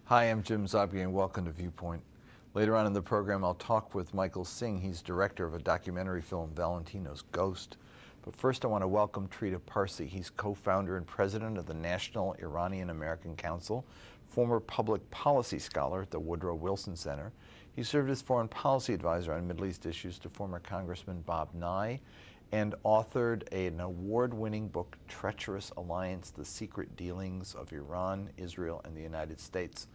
Hi, I'm Jim Zogby, and welcome to Viewpoint. Later on in the program, I'll talk with Michael Singh. He's director of a documentary film, Valentino's Ghost. But first, I want to welcome Trita Parsi. He's co-founder and president of the National Iranian American Council, former public policy scholar at the Woodrow Wilson Center. He served as foreign policy advisor on Middle East issues to former Congressman Bob Nye, and authored an award-winning book, Treacherous Alliance: The Secret Dealings of Iran, Israel, and the United States.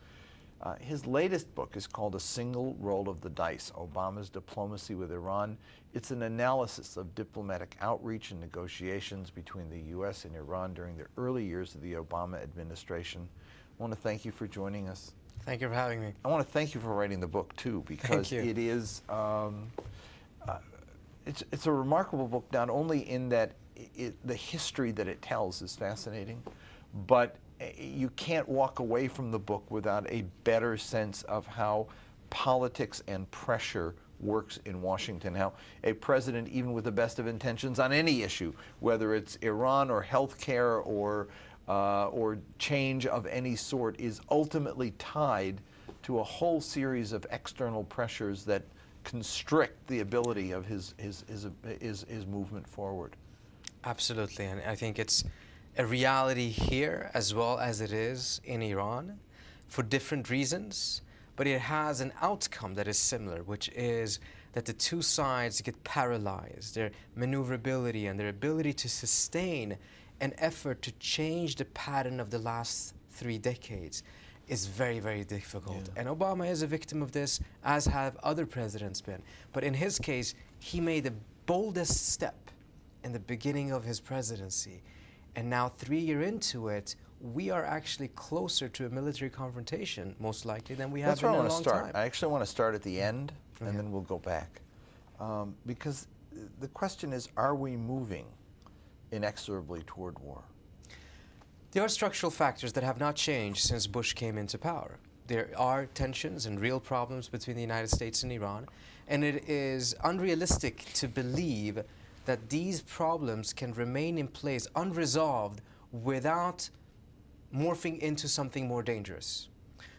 His latest book is called A Single Roll of the Dice, Obama's Diplomacy with Iran. It's an analysis of diplomatic outreach and negotiations between the U.S. and Iran during the early years of the Obama administration. I want to thank you for joining us. Thank you for having me. I want to thank you for writing the book, too, because it is, it's a remarkable book, not only in that the history that it tells is fascinating, but you can't walk away from the book without a better sense of how politics and pressure works in Washington, how a president, even with the best of intentions on any issue, whether it's Iran or healthcare or change of any sort, is ultimately tied to a whole series of external pressures that constrict the ability of his movement forward. Absolutely, and I think it's a reality here as well as it is in Iran for different reasons, but it has an outcome that is similar, which is that the two sides get paralyzed. Their maneuverability and their ability to sustain an effort to change the pattern of the last 3 decades is very, very difficult. Yeah. And Obama is a victim of this, as have other presidents been. But in his case, he made the boldest step in the beginning of his presidency. And now 3 years into it, we are actually closer to a military confrontation, most likely, than we have been in a long time. I actually want to start at the end, and then we'll go back. Because the question is, are we moving inexorably toward war? There are structural factors that have not changed since Bush came into power. There are tensions and real problems between the United States and Iran, and it is unrealistic to believe that these problems can remain in place unresolved without morphing into something more dangerous.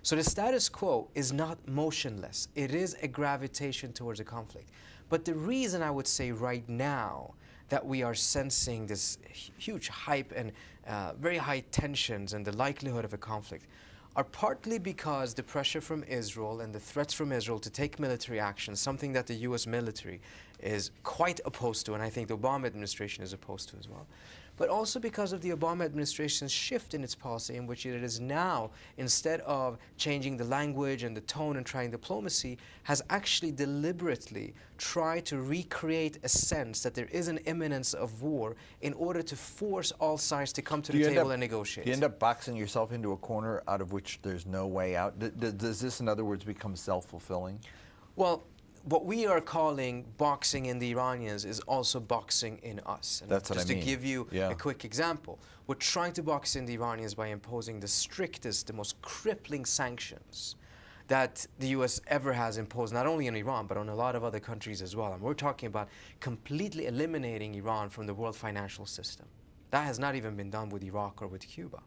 So the status quo is not motionless. It is a gravitation towards a conflict. But the reason I would say right now that we are sensing this huge hype and very high tensions and the likelihood of a conflict are partly because the pressure from Israel and the threats from Israel to take military action, something that the U.S. military is quite opposed to, and I think the Obama administration is opposed to as well. But also because of the Obama administration's shift in its policy, in which it is now, instead of changing the language and the tone and trying diplomacy, has actually deliberately tried to recreate a sense that there is an imminence of war in order to force all sides to come to the table and negotiate. Do you end up boxing yourself into a corner out of which there's no way out? Does this, in other words, become self-fulfilling? Well, what we are calling boxing in the Iranians is also boxing in us. And that's what I mean. Just to give you a quick example, we're trying to box in the Iranians by imposing the strictest, the most crippling sanctions that the U.S. ever has imposed, not only on Iran, but on a lot of other countries as well. And we're talking about completely eliminating Iran from the world financial system. That has not even been done with Iraq or with Cuba.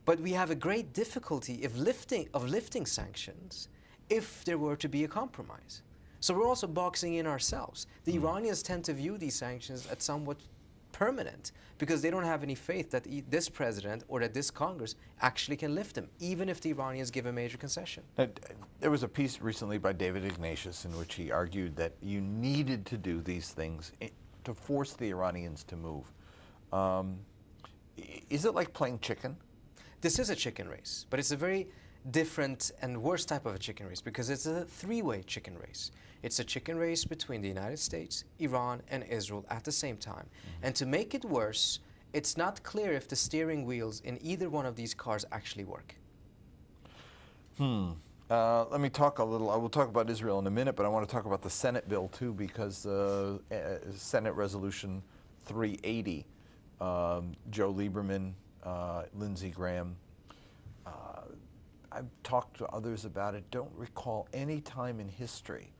But we have a great difficulty of lifting sanctions if there were to be a compromise. So we're also boxing in ourselves. The Iranians tend to view these sanctions as somewhat permanent because they don't have any faith that this president or that this Congress actually can lift them, even if the Iranians give a major concession. There was a piece recently by David Ignatius in which he argued that you needed to do these things to force the Iranians to move. Is it like playing chicken? This is a chicken race, but it's a very different and worse type of a chicken race because it's a three-way chicken race. It's a chicken race between the United States, Iran, and Israel at the same time. And to make it worse, it's not clear if the steering wheels in either one of these cars actually work. Let me talk a little. I will talk about Israel in a minute, but I want to talk about the Senate bill too, because Senate Resolution 380, Joe Lieberman, Lindsey Graham, I've talked to others about it, don't recall any time in history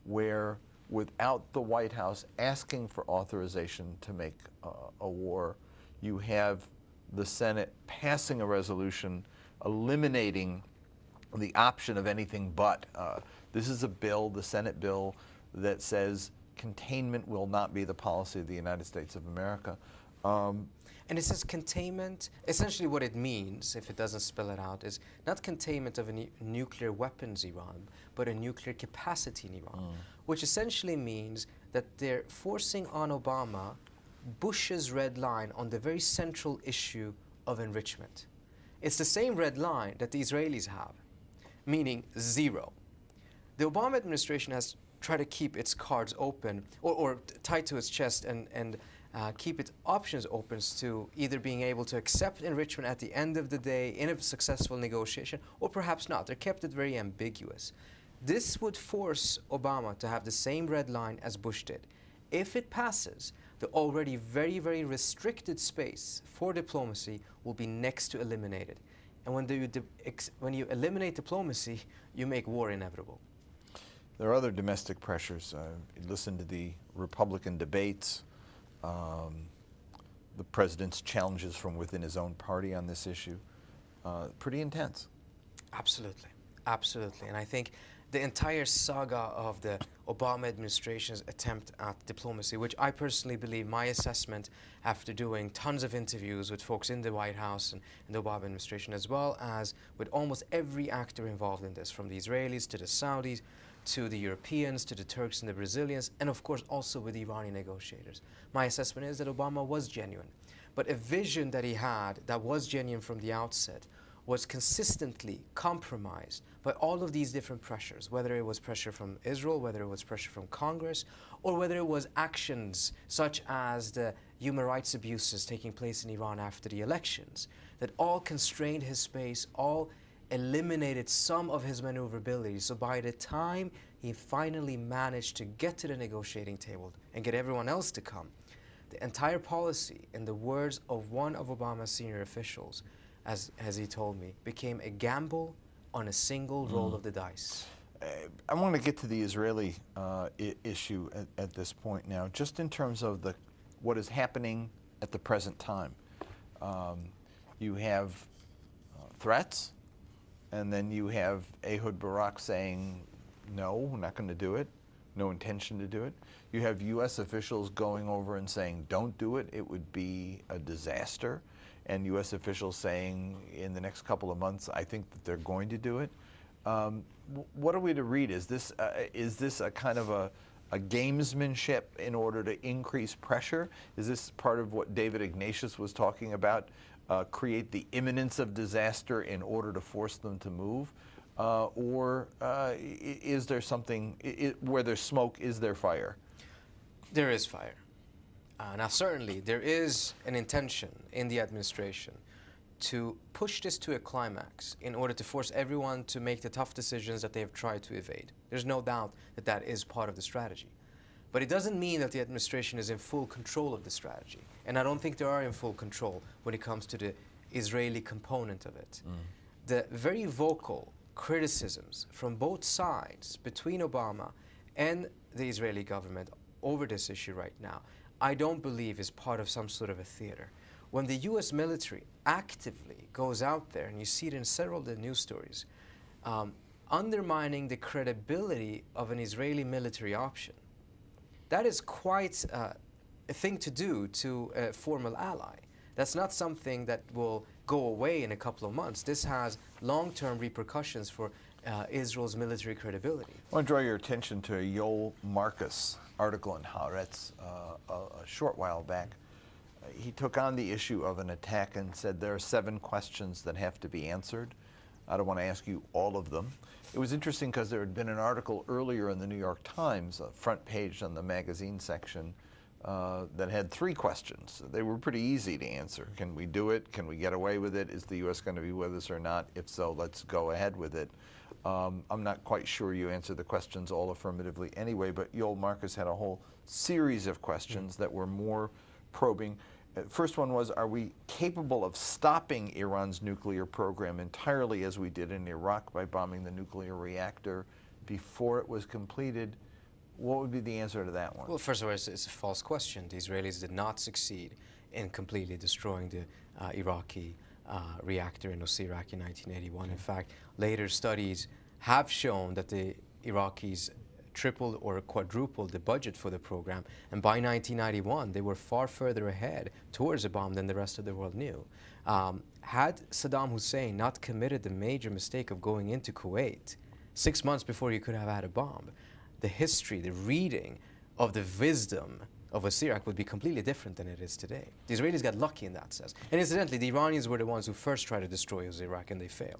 where, without the White House asking for authorization to make a war, you have the Senate passing a resolution eliminating the option of anything but. This is a bill, the Senate bill, that says containment will not be the policy of the United States of America. And it says containment. Essentially what it means, if it doesn't spell it out, is not containment of a nuclear weapons Iran, but a nuclear capacity in Iran, which essentially means that they're forcing on Obama Bush's red line on the very central issue of enrichment. It's the same red line that the Israelis have, meaning zero. The Obama administration has tried to keep its cards open or tied to its chest and keep its options open to either being able to accept enrichment at the end of the day in a successful negotiation or perhaps not. They kept it very ambiguous. This would force Obama to have the same red line as Bush did. If it passes, the already very, very restricted space for diplomacy will be next to eliminated. And when you eliminate diplomacy, you make war inevitable. There are other domestic pressures. Listen to the Republican debates, the president's challenges from within his own party on this issue. Pretty intense. Absolutely, absolutely. And I think the entire saga of the Obama administration's attempt at diplomacy, which I personally believe, my assessment after doing tons of interviews with folks in the White House and the Obama administration, as well as with almost every actor involved in this, from the Israelis to the Saudis, to the Europeans, to the Turks and the Brazilians, and of course also with the Iranian negotiators. My assessment is that Obama was genuine. But a vision that he had that was genuine from the outset was consistently compromised by all of these different pressures, whether it was pressure from Israel, whether it was pressure from Congress, or whether it was actions such as the human rights abuses taking place in Iran after the elections, that all constrained his space, all eliminated some of his maneuverability. So by the time he finally managed to get to the negotiating table and get everyone else to come, the entire policy, in the words of one of Obama's senior officials, as he told me, became a gamble on a single roll of the dice. I want to get to the Israeli issue at this point now, just in terms of what is happening at the present time. You have threats, and then you have Ehud Barak saying, no, we're not going to do it, no intention to do it. You have U.S. officials going over and saying, don't do it, it would be a disaster. And U.S. officials saying in the next couple of months, I think that they're going to do it. What are we to read? Is this a kind of a gamesmanship in order to increase pressure? Is this part of what David Ignatius was talking about? Create the imminence of disaster in order to force them to move? Or is there something, where there's smoke, is there fire? There is fire. Now, certainly, there is an intention in the administration to push this to a climax in order to force everyone to make the tough decisions that they have tried to evade. There's no doubt that that is part of the strategy. But it doesn't mean that the administration is in full control of the strategy. And I don't think they are in full control when it comes to the Israeli component of it. The very vocal criticisms from both sides between Obama and the Israeli government over this issue right now, I don't believe is part of some sort of a theater. When the U.S. military actively goes out there, and you see it in several of the news stories, undermining the credibility of an Israeli military option, that is quite a thing to do to a formal ally. That's not something that will go away in a couple of months. This has long-term repercussions for Israel's military credibility. I want to draw your attention to a Yoel Marcus article in Haaretz a short while back. He took on the issue of an attack and said there are 7 questions that have to be answered. I don't want to ask you all of them. It was interesting because there had been an article earlier in the New York Times, a front page on the magazine section, that had 3 questions. They were pretty easy to answer. Can we do it? Can we get away with it? Is the U.S. going to be with us or not? If so, let's go ahead with it. I'm not quite sure you answered the questions all affirmatively anyway, but Yoel Marcus had a whole series of questions that were more probing. First one was, are we capable of stopping Iran's nuclear program entirely as we did in Iraq by bombing the nuclear reactor before it was completed? What would be the answer to that one? Well, first of all, it's a false question. The Israelis did not succeed in completely destroying the Iraqi reactor in Osirak in 1981. In fact, later studies have shown that the Iraqis tripled or quadrupled the budget for the program, and by 1991 they were far further ahead towards a bomb than the rest of the world knew. Had Saddam Hussein not committed the major mistake of going into Kuwait 6 months before he could have had a bomb, the history, the reading of the wisdom of Osirak would be completely different than it is today. The Israelis got lucky in that sense. And incidentally, the Iranians were the ones who first tried to destroy Osirak, and they failed.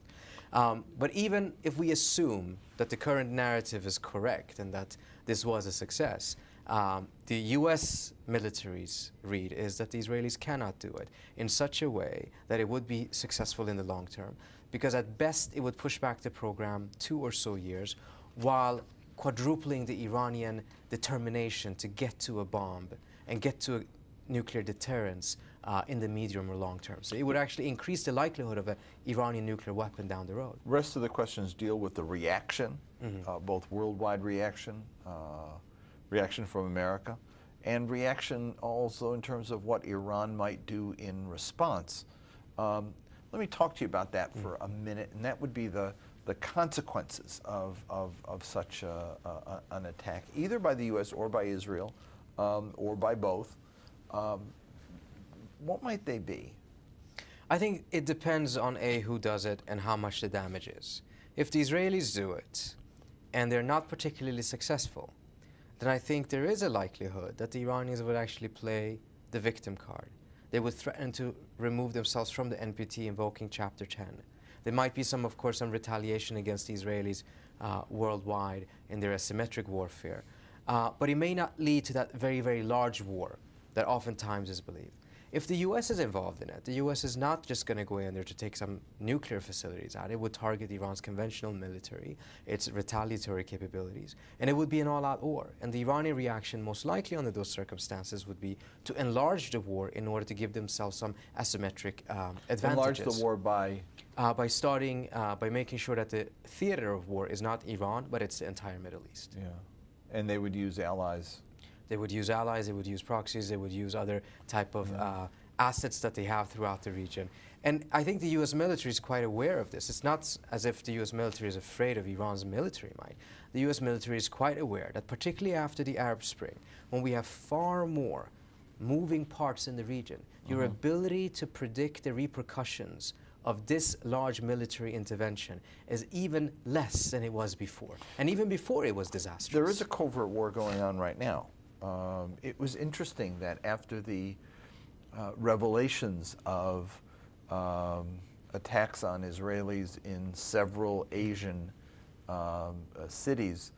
But even if we assume that the current narrative is correct and that this was a success, the U.S. military's read is that the Israelis cannot do it in such a way that it would be successful in the long term, because at best it would push back the program 2 or so years, while quadrupling the Iranian determination to get to a bomb and get to a nuclear deterrence in the medium or long term. So it would actually increase the likelihood of an Iranian nuclear weapon down the road. The rest of the questions deal with the reaction, both worldwide reaction, reaction from America, and reaction also in terms of what Iran might do in response. Let me talk to you about that for a minute, and that would be the consequences of such an attack, either by the U.S. or by Israel, or by both. What might they be? I think it depends on who does it and how much the damage is. If the Israelis do it and they're not particularly successful, then I think there is a likelihood that the Iranians would actually play the victim card. They would threaten to remove themselves from the NPT, invoking Chapter 10. There might be some retaliation against the Israelis worldwide in their asymmetric warfare. But it may not lead to that very, very large war that oftentimes is believed. If the U.S. is involved in it, the U.S. is not just going to go in there to take some nuclear facilities out. It would target Iran's conventional military, its retaliatory capabilities, and it would be an all-out war. And the Iranian reaction, most likely under those circumstances, would be to enlarge the war in order to give themselves some asymmetric advantages. Enlarge the war by? By making sure that the theater of war is not Iran, but it's the entire Middle East. Yeah, and they would use allies. They would use allies, they would use proxies, they would use other type of assets that they have throughout the region. And I think the U.S. military is quite aware of this. It's not as if the U.S. military is afraid of Iran's military might. The U.S. military is quite aware that particularly after the Arab Spring, when we have far more moving parts in the region, your ability to predict the repercussions of this large military intervention is even less than it was before. And even before it was disastrous. There is a covert war going on right now. It was interesting that after the revelations of attacks on Israelis in several Asian cities,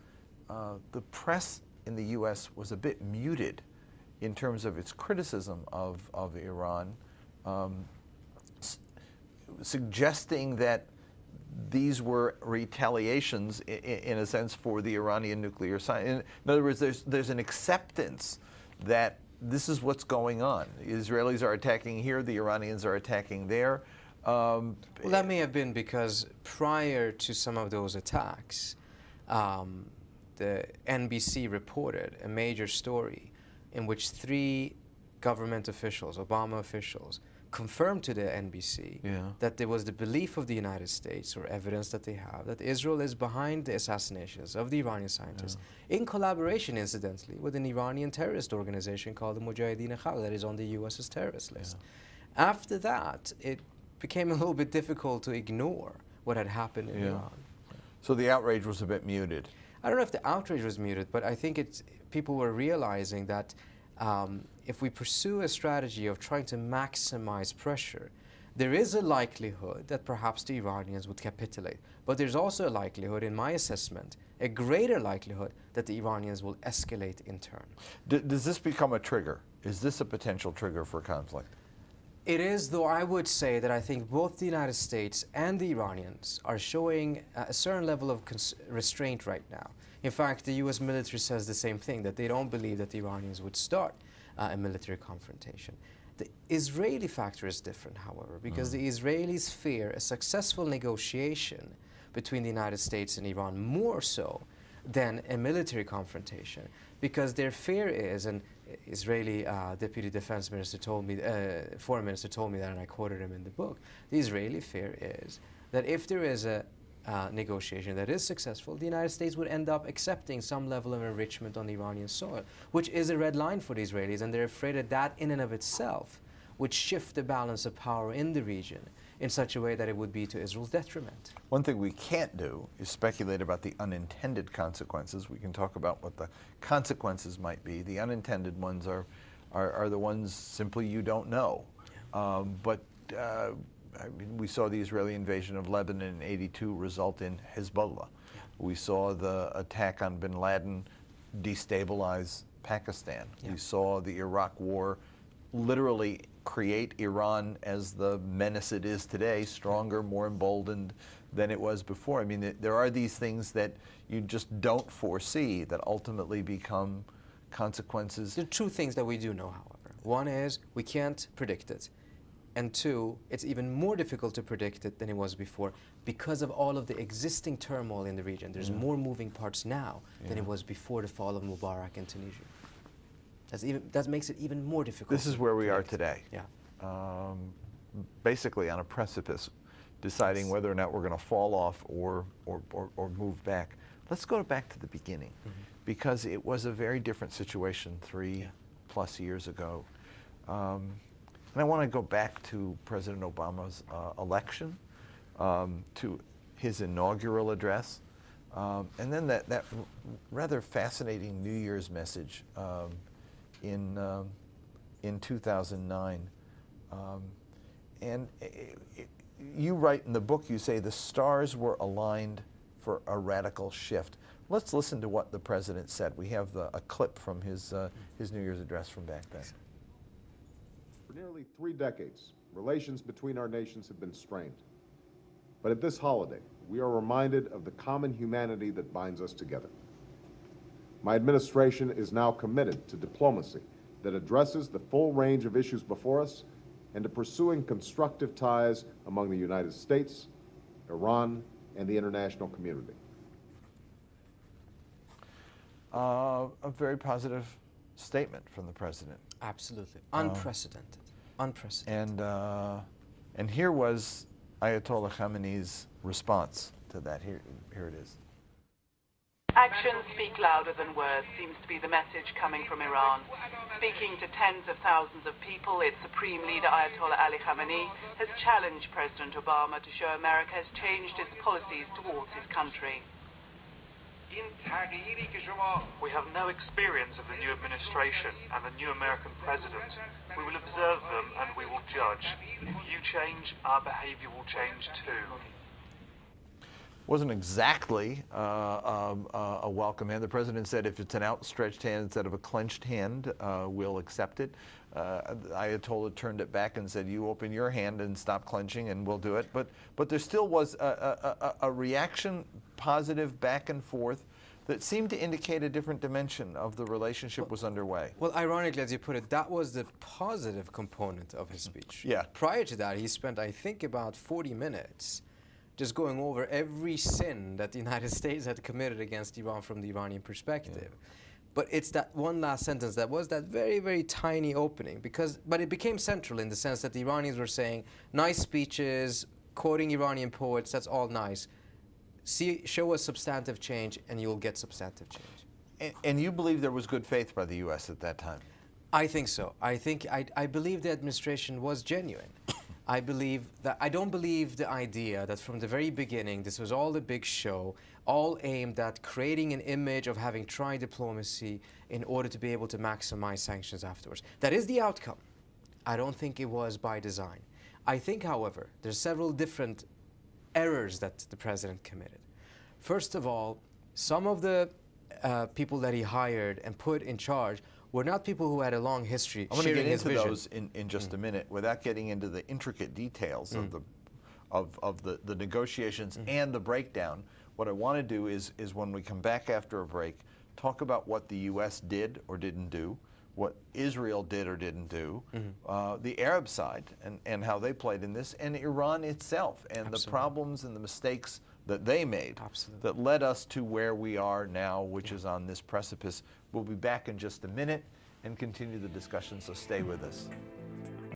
the press in the U.S. was a bit muted in terms of its criticism of Iran, suggesting that these were retaliations, in a sense, for the Iranian nuclear science. In other words, there's an acceptance that this is what's going on. The Israelis are attacking here, the Iranians are attacking there. Well, that may have been because prior to some of those attacks, the NBC reported a major story in which 3 government officials, Obama officials, confirmed to the NBC that there was the belief of the United States, or evidence that they have, that Israel is behind the assassinations of the Iranian scientists, in collaboration, incidentally, with an Iranian terrorist organization called the Mujahideen Khalq that is on the U.S.'s terrorist list. After that, it became a little bit difficult to ignore what had happened in Iran. So the outrage was a bit muted. I don't know if the outrage was muted, but I think people were realizing that if we pursue a strategy of trying to maximize pressure, there is a likelihood that perhaps the Iranians would capitulate. But there's also a likelihood, in my assessment, a greater likelihood that the Iranians will escalate in turn. Does this become a trigger? Is this a potential trigger for conflict? It is, though I would say that I think both the United States and the Iranians are showing a certain level of restraint right now. In fact, the U.S. military says the same thing, that they don't believe that the Iranians would start a military confrontation. The Israeli factor is different, however, because the Israelis fear a successful negotiation between the United States and Iran more so than a military confrontation, because their fear is, and Israeli Deputy Defense Minister told me, Foreign Minister told me that, and I quoted him in the book. The Israeli fear is that if there is a negotiation that is successful, the United States would end up accepting some level of enrichment on Iranian soil, which is a red line for the Israelis, and they're afraid that that in and of itself would shift the balance of power in the region in such a way that it would be to Israel's detriment. One thing we can't do is speculate about the unintended consequences. We can talk about what the consequences might be. The unintended ones are the ones simply you don't know. Yeah. I mean, we saw the Israeli invasion of Lebanon in '82 result in Hezbollah. Yeah. We saw the attack on bin Laden destabilize Pakistan. Yeah. We saw the Iraq war literally create Iran as the menace it is today, stronger, more emboldened than it was before. I mean, there are these things that you just don't foresee that ultimately become consequences. There are two things that we do know, however. One is we can't predict it. And two, it's even more difficult to predict it than it was before because of all of the existing turmoil in the region. There's more moving parts now than it was before the fall of Mubarak in Tunisia. That makes it even more difficult. This is where we are today. Yeah. Basically on a precipice, deciding whether or not we're going to fall off or move back. Let's go back to the beginning, because it was a very different situation 3+ years ago. And I want to go back to President Obama's election, to his inaugural address, and then that rather fascinating New Year's message in 2009. You write in the book, you say the stars were aligned for a radical shift. Let's listen to what the president said. We have a clip from his New Year's address from back then. For nearly 3 decades, relations between our nations have been strained. But at this holiday, we are reminded of the common humanity that binds us together. My administration is now committed to diplomacy that addresses the full range of issues before us and to pursuing constructive ties among the United States, Iran, and the international community. A very positive statement from the president. Absolutely. Unprecedented. Unprecedented. And here was Ayatollah Khamenei's response to that. Here it is. Actions speak louder than words seems to be the message coming from Iran. Speaking to tens of thousands of people, its supreme leader Ayatollah Ali Khamenei has challenged President Obama to show America has changed its policies towards his country. We have no experience of the new administration and the new American president. We will observe them and we will judge. If you change, our behavior will change too. Wasn't exactly a welcome hand. The president said if it's an outstretched hand instead of a clenched hand, we'll accept it. Ayatollah turned it back and said, you open your hand and stop clenching and we'll do it. But there still was a reaction, positive back and forth, that seemed to indicate a different dimension of the relationship was underway. Well, ironically, as you put it, that was the positive component of his speech. Yeah. Prior to that, he spent, I think, about 40 minutes just going over every sin that the United States had committed against Iran from the Iranian perspective. Yeah. But it's that one last sentence that was that very, very tiny opening, but it became central in the sense that the Iranians were saying, nice speeches, quoting Iranian poets, that's all nice. Show us substantive change and you'll get substantive change. And you believe there was good faith by the U.S. at that time? I think so. I believe the administration was genuine. I don't believe the idea that from the very beginning this was all a big show, all aimed at creating an image of having tried diplomacy in order to be able to maximize sanctions afterwards. That is the outcome. I don't think it was by design. I think, however, there's several different errors that the president committed. First of all, some of the people that he hired and put in charge were not people who had a long history sharing his vision. I'm going to get into those in just a minute without getting into the intricate details of the negotiations and the breakdown. What I want to do is when we come back after a break, talk about what the U.S. did or didn't do, what Israel did or didn't do, the Arab side and how they played in this, and Iran itself and the problems and the mistakes that they made that led us to where we are now, which is on this precipice. We'll be back in just a minute, and continue the discussion, so stay with us.